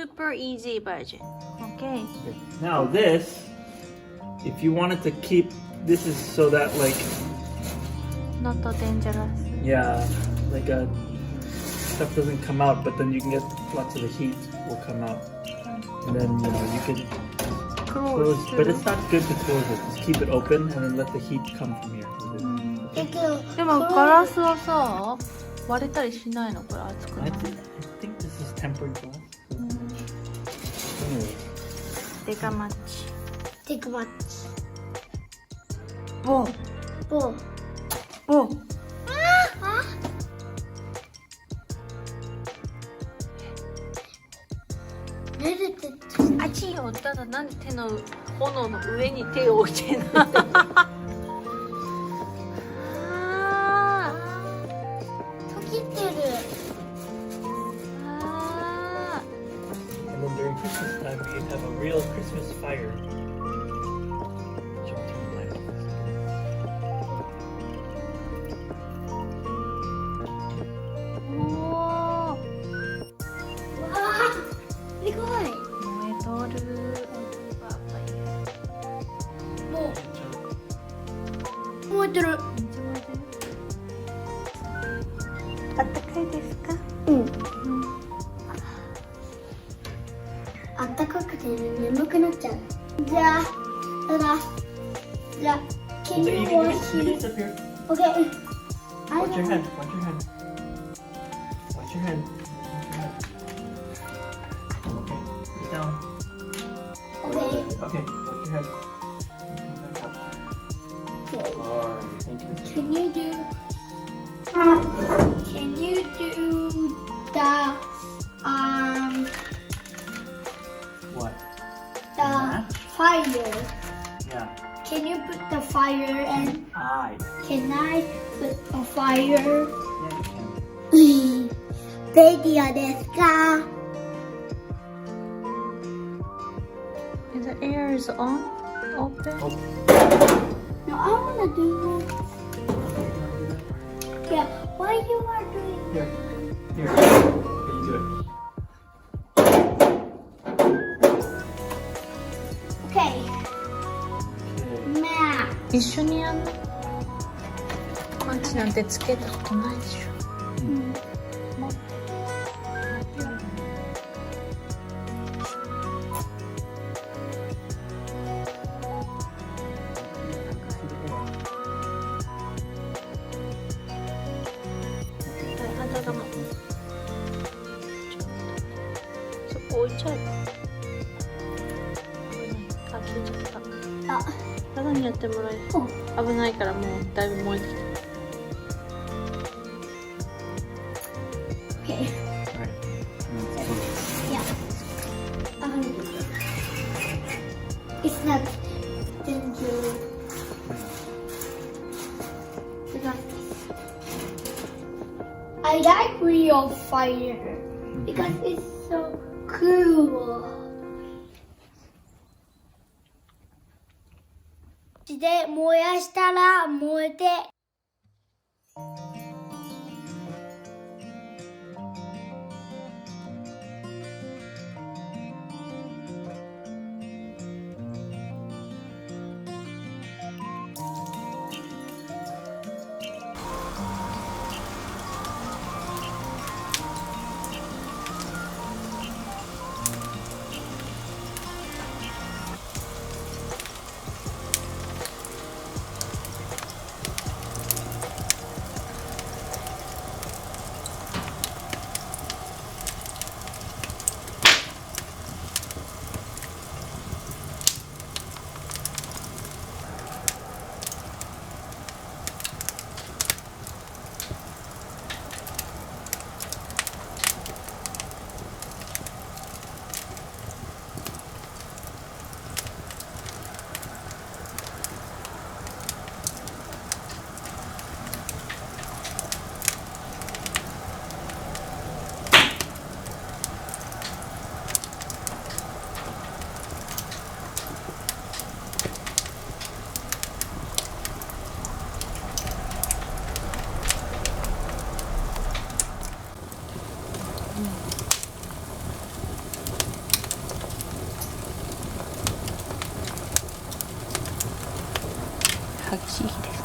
super easy version. Okay. Now this, if you wanted to keep, this is so that like, Not dangerous. yeah, like stuff doesn't come out, but then you can get lots of the heat will come out, and then you can close. But it's not good to close it. Just keep it open and then let the heat come from here. でもガラスはさ割れたりしないのこれ熱くない I think this is tempered glass. Anyway. デカマッチテクマッチボボボレレテあちよただなんで手の炎の上に手を置いてんの切ってる And then during Christmas time, we have a real Christmas fire. Should we turn the light off? おーわあすごい燃えとるもう燃えてるあったかいですかうんあったかくて眠くなっちゃうじゃあじゃあ Can you wash It's up here. Okay Watch your hand. Watch your hand. Watch your hand. Okay. Get down. Okay Okay. Watch your hand. Okay Alright. Thank you. Can you do the What? the fire? Yeah. Can you put the fire and I. can I put the fire? Yeah, you can. レディオですか The air is on? Open? Oh. No, I wanna do this. Yeah, why you are doing Here. Here. Okay, you do it. Okay, Okay. Matt. 一緒にやんのマッチなんてつけたことないでしょそこ置いちゃえばあ、消えちゃったあ、ただにやってもらえる危ないからもうだいぶ燃えてきた Okay, Alright. yeah. It's not dangerous. I like real fire because it's so cool. で燃やしたら燃えて激しい日です。